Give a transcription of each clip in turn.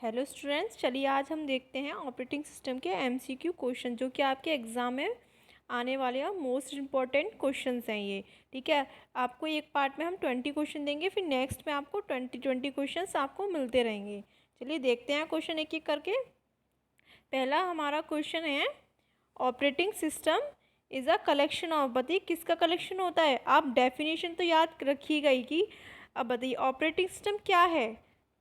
Hello students, चलिए आज हम देखते हैं ऑपरेटिंग सिस्टम के एमसीक्यू क्वेश्चन जो कि आपके एग्ज़ाम में आने वाले हैं। मोस्ट इम्पॉर्टेंट क्वेश्चंस हैं ये। ठीक है, आपको एक पार्ट में हम 20 क्वेश्चन देंगे, फिर नेक्स्ट में आपको 20 क्वेश्चंस आपको मिलते रहेंगे। चलिए देखते हैं क्वेश्चन एक एक करके। पहला हमारा क्वेश्चन है, operating system is a collection of. बताइए किसका कलेक्शन होता है। आप डेफिनेशन तो याद रखिएगा ही कि अब बताइए ऑपरेटिंग सिस्टम क्या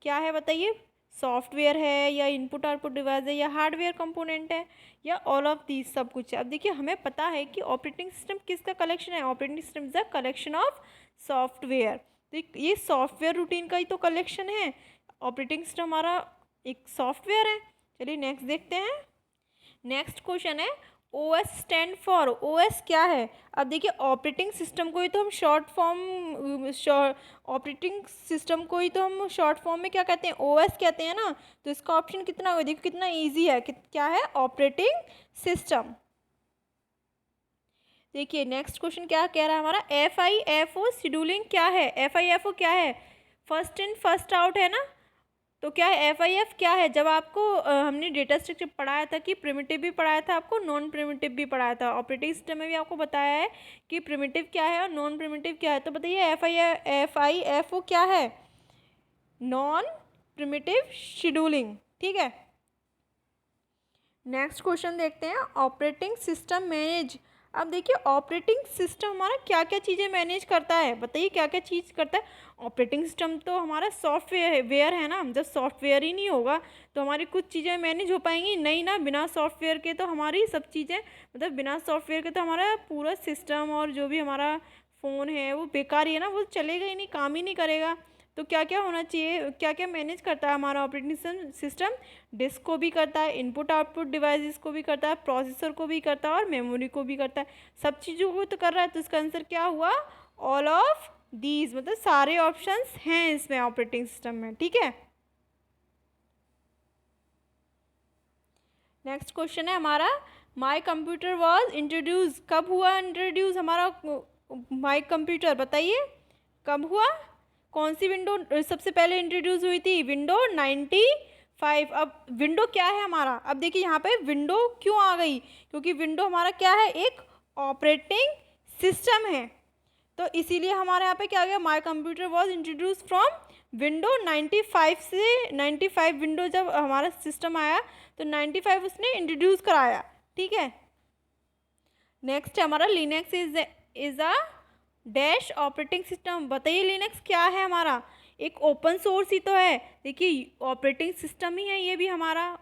है बताइए। सॉफ्टवेयर है या इनपुट आउटपुट डिवाइस है या हार्डवेयर कंपोनेंट है या ऑल ऑफ दीज सब कुछ है। अब देखिए हमें पता है कि ऑपरेटिंग सिस्टम किसका कलेक्शन है। Operating system is a collection of software. तो ये सॉफ्टवेयर रूटीन का ही तो कलेक्शन है। ऑपरेटिंग सिस्टम हमारा एक सॉफ्टवेयर है। चलिए नेक्स्ट देखते हैं। नेक्स्ट क्वेश्चन है, OS स्टैंड फॉर। OS क्या है। अब देखिए ऑपरेटिंग सिस्टम को ही तो हम ऑपरेटिंग सिस्टम को ही तो हम शॉर्ट फॉर्म में क्या कहते हैं, OS कहते हैं ना। तो इसका ऑप्शन कितना होगा, देखिए कितना इजी है। क्या है, ऑपरेटिंग सिस्टम। देखिए नेक्स्ट क्वेश्चन क्या कह रहा है हमारा, FIFO शेड्यूलिंग क्या है। FIFO क्या है, फर्स्ट इन फर्स्ट आउट है ना। तो क्या है FIF क्या है। जब आपको हमने डेटा स्ट्रक्चर पढ़ाया था कि प्रिमिटिव भी पढ़ाया था आपको, नॉन प्रिमिटिव भी पढ़ाया था। ऑपरेटिंग सिस्टम में भी आपको बताया है कि प्रिमिटिव क्या है और नॉन प्रिमिटिव क्या है। तो बताइए FIFO क्या है, नॉन प्रिमिटिव शेड्यूलिंग। ठीक है, नेक्स्ट क्वेश्चन देखते हैं, ऑपरेटिंग सिस्टम मैनेज। अब देखिए ऑपरेटिंग सिस्टम हमारा क्या क्या चीज़ें मैनेज करता है। बताइए क्या क्या चीज़ करता है। ऑपरेटिंग सिस्टम तो हमारा सॉफ्टवेयर है ना। जब सॉफ्टवेयर ही नहीं होगा तो हमारी कुछ चीज़ें मैनेज हो पाएंगी नहीं ना। बिना सॉफ्टवेयर के तो हमारी सब चीज़ें, मतलब बिना सॉफ्टवेयर के तो हमारा पूरा सिस्टम और जो भी हमारा फ़ोन है वो बेकार ही है ना, वो चलेगा ही नहीं, काम ही नहीं करेगा। तो क्या क्या होना चाहिए, क्या क्या मैनेज करता है हमारा ऑपरेटिंग सिस्टम। डिस्क को भी करता है, इनपुट आउटपुट डिवाइसेस को भी करता है, प्रोसेसर को भी करता है और मेमोरी को भी करता है। सब चीज़ों को तो कर रहा है। तो इसका आंसर क्या हुआ, ऑल ऑफ दीज। मतलब सारे ऑप्शंस हैं इसमें ऑपरेटिंग सिस्टम में। ठीक है, नेक्स्ट क्वेश्चन है हमारा, माई कंप्यूटर वॉज इंट्रोड्यूस। कब हुआ इंट्रोड्यूस हमारा माई कंप्यूटर। बताइए कब हुआ, कौन सी विंडो सबसे पहले इंट्रोड्यूस हुई थी, विंडो 95। अब विंडो क्या है हमारा। अब देखिए यहाँ पे विंडो क्यों आ गई, क्योंकि विंडो हमारा क्या है, एक ऑपरेटिंग सिस्टम है। तो इसीलिए हमारे यहाँ पे क्या आ गया, my computer was introduce from window 95 से। 95 विंडो जब हमारा सिस्टम आया तो 95 उसने इंट्रोड्यूस कराया। ठीक है, नेक्स्ट है हमारा, Linux is a dash operating system. बताइए लिनक्स क्या है हमारा, एक ओपन सोर्स ही तो है। देखिए ऑपरेटिंग सिस्टम ही है ये भी, हमारा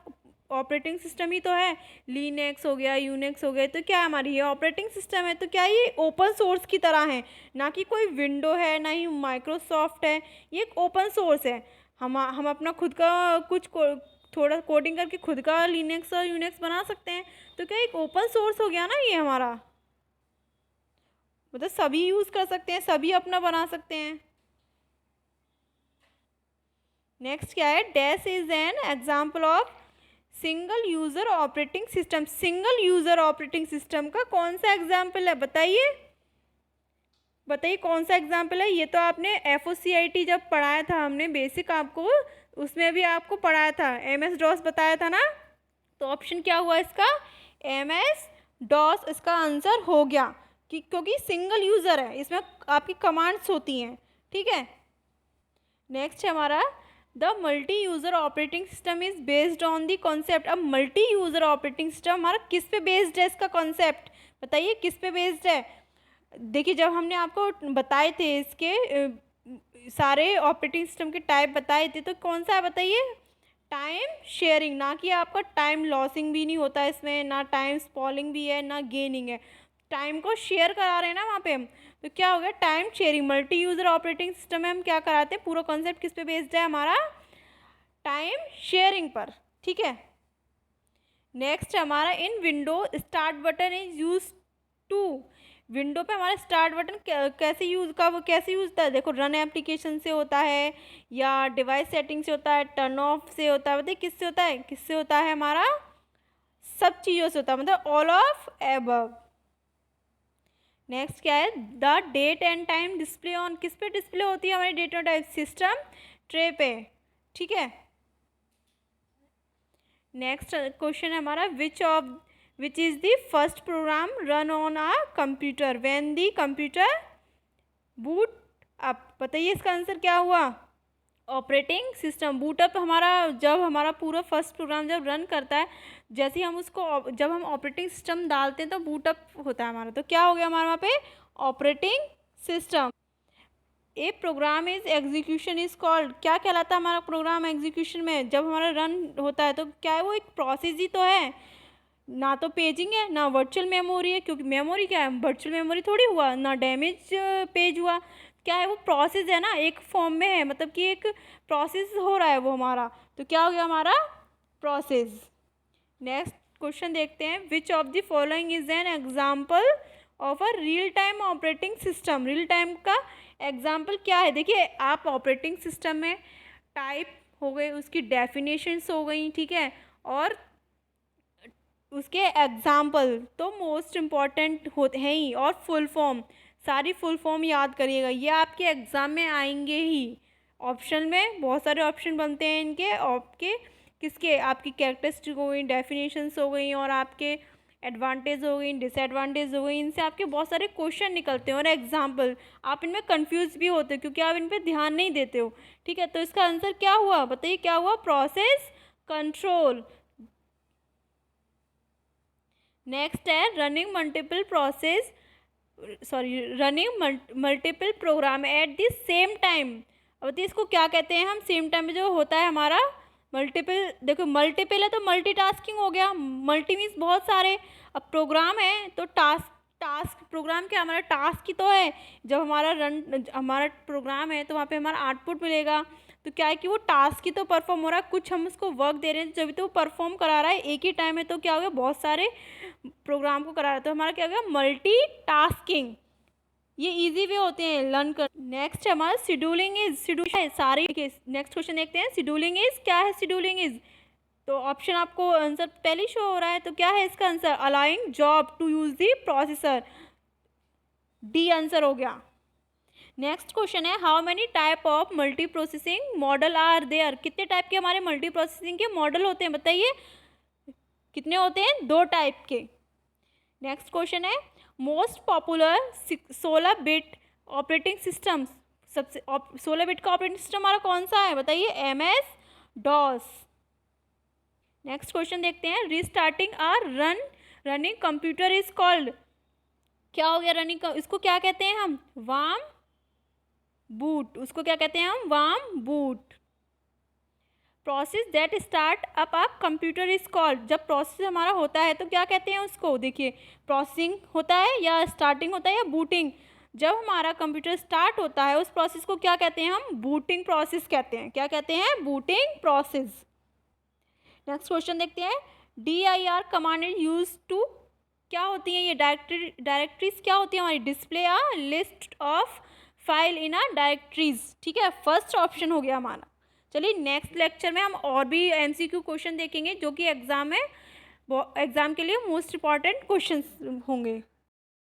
ऑपरेटिंग सिस्टम ही तो है। लिनक्स हो गया, यूनिक्स हो गया, तो क्या हमारी ये ऑपरेटिंग सिस्टम है। तो क्या ये ओपन सोर्स की तरह है, ना कि कोई विंडो है ना ही माइक्रोसॉफ्ट है। ये एक ओपन सोर्स है। हम अपना खुद का थोड़ा कोडिंग करके खुद का लिनक्स और यूनिक्स बना सकते हैं। तो क्या एक ओपन सोर्स हो गया ना ये हमारा, मतलब सभी यूज़ कर सकते हैं, सभी अपना बना सकते हैं। नेक्स्ट क्या है, dash is an example of single user operating system. Single user operating system का कौन सा एग्जाम्पल है, बताइए बताइए कौन सा एग्जाम्पल है। ये तो आपने FOCIT जब पढ़ाया था हमने बेसिक, आपको उसमें भी आपको पढ़ाया था, MS DOS बताया था ना। तो ऑप्शन क्या हुआ इसका, MS DOS इसका आंसर हो गया, कि क्योंकि सिंगल यूज़र है, इसमें आपकी कमांड्स होती हैं। ठीक है, नेक्स्ट है हमारा, the multi user operating system is based on the concept. अब मल्टी यूज़र ऑपरेटिंग सिस्टम हमारा किस पे बेस्ड है, इसका कॉन्सेप्ट बताइए किस पे बेस्ड है। देखिए जब हमने आपको बताए थे इसके सारे ऑपरेटिंग सिस्टम के टाइप बताए थे, तो कौन सा है बताइए, टाइम शेयरिंग। ना कि आपका टाइम लॉसिंग भी नहीं होता इसमें, ना टाइम स्पॉलिंग भी है, ना गेनिंग है। टाइम को शेयर करा रहे हैं ना वहाँ पे हम। तो क्या हो गया, time sharing. Multi user operating system में हम क्या कराते हैं, पूरा कॉन्सेप्ट किस पे बेस्ड है हमारा, टाइम शेयरिंग पर। ठीक है, नेक्स्ट हमारा, in window start button is use to. Window पे हमारा स्टार्ट बटन कैसे यूज़ होता है। देखो रन एप्लीकेशन से होता है, या डिवाइस सेटिंग से होता है, टर्न ऑफ से होता है। बताइए किससे होता है, किससे होता है हमारा, सब चीज़ों से होता है, मतलब ऑल ऑफ एबव। नेक्स्ट क्या है, the date and time display on. किस पे डिस्प्ले होती है हमारी डेट और टाइम, सिस्टम ट्रे पे। ठीक है, नेक्स्ट क्वेश्चन है हमारा, which is the first program run on a computer when the computer boot up. बताइए इसका आंसर क्या हुआ, ऑपरेटिंग सिस्टम। बूटअप हमारा जब हमारा पूरा फर्स्ट प्रोग्राम जब रन करता है, जैसे ही हम उसको जब हम ऑपरेटिंग सिस्टम डालते हैं तो बूटअप होता है हमारा, तो क्या हो गया हमारे वहाँ पे, operating system. A program is execution is called, क्या कहलाता है हमारा प्रोग्राम एग्जीक्यूशन में, जब हमारा रन होता है तो क्या है, वो एक प्रोसेस ही तो है, ना तो पेजिंग है ना वर्चुअल मेमोरी है, क्योंकि मेमोरी क्या है, वर्चुअल मेमोरी थोड़ी हुआ, ना डैमेज पेज हुआ, क्या है वो प्रोसेस है ना, एक फॉर्म में है, मतलब कि एक प्रोसेस हो रहा है वो हमारा, तो क्या हो गया हमारा प्रोसेस। नेक्स्ट क्वेश्चन देखते हैं, which of the following is an example of a real time operating system. Real time का एग्जाम्पल क्या है, देखिए आप ऑपरेटिंग सिस्टम में टाइप हो गए, उसकी डेफिनेशंस हो गई, ठीक है, और उसके एग्जाम्पल तो मोस्ट इम्पॉर्टेंट होते हैं ही, और फुल फॉर्म, सारी फुल फॉर्म याद करिएगा, ये आपके एग्ज़ाम में आएंगे ही। ऑप्शन में बहुत सारे ऑप्शन बनते हैं इनके, आपके किसके, आपकी कैरेक्टरिस्टिक हो गई, डेफिनेशंस हो गई, और आपके एडवांटेज हो गई, डिसएडवांटेज हो गई, इनसे आपके बहुत सारे क्वेश्चन निकलते हैं और एग्जाम्पल। आप इनमें कंफ्यूज भी होते हो क्योंकि आप इन पर ध्यान नहीं देते हो, ठीक है। तो इसका आंसर क्या हुआ, बताइए क्या हुआ, प्रोसेस कंट्रोल। नेक्स्ट है running multiple process, running multiple program at the same time. अब बताइए इसको क्या कहते हैं हम, सेम टाइम में जो होता है हमारा मल्टीपल, देखो मल्टीपल है तो मल्टीटास्किंग हो गया, मल्टी मीन्स बहुत सारे, अब प्रोग्राम है तो टास्क प्रोग्राम क्या, हमारा टास्क ही तो है, जब हमारा प्रोग्राम है तो वहाँ पे हमारा आउटपुट मिलेगा, तो क्या है कि वो टास्क ही तो परफॉर्म हो रहा है, कुछ हम उसको वर्क दे रहे हैं जब तो वो परफॉर्म करा रहा है एक ही टाइम में, तो क्या हो गया, बहुत सारे प्रोग्राम को करा रहा है, तो हमारा क्या हो गया, मल्टी टास्किंग। ये इजी वे होते हैं लर्न कर। नेक्स्ट है हमारा शेड्यूलिंग इज, शेड्यूल है सारे। नेक्स्ट क्वेश्चन देखते हैं, शेड्यूलिंग इज क्या है, शेड्यूलिंग इज, तो ऑप्शन आपको आंसर पहले शो हो रहा है, तो क्या है इसका answer, allowing job to use the processor, D answer हो गया। नेक्स्ट क्वेश्चन है, how many type of multi processing model are there, कितने टाइप के हमारे मल्टी प्रोसेसिंग के मॉडल होते हैं, बताइए कितने होते हैं, 2 टाइप के। नेक्स्ट क्वेश्चन है, most popular 16 bit operating system, सबसे 16 बिट का ऑपरेटिंग सिस्टम हमारा कौन सा है, बताइए, MS DOS। नेक्स्ट क्वेश्चन देखते हैं, restarting are running computer is called, क्या हो गया रनिंग का, इसको क्या कहते हैं हम, वार्म बूट, उसको क्या कहते हैं हम, warm boot. Process that start up a computer is called, जब प्रोसेस हमारा होता है तो क्या कहते हैं उसको, देखिए प्रोसेसिंग होता है या स्टार्टिंग होता है या बूटिंग, जब हमारा कंप्यूटर स्टार्ट होता है उस प्रोसेस को क्या कहते हैं हम, बूटिंग प्रोसेस कहते हैं, क्या कहते हैं, बूटिंग प्रोसेस। नेक्स्ट क्वेश्चन देखते हैं, DIR command is use to, क्या होती है ये डायरेक्टरीज क्या होती है हमारी, display a list of file in a directories, ठीक है, फर्स्ट ऑप्शन हो गया हमारा। चलिए नेक्स्ट लेक्चर में हम और भी MCQ क्वेश्चन देखेंगे जो कि एग्जाम के लिए मोस्ट इंपॉर्टेंट क्वेश्चन होंगे।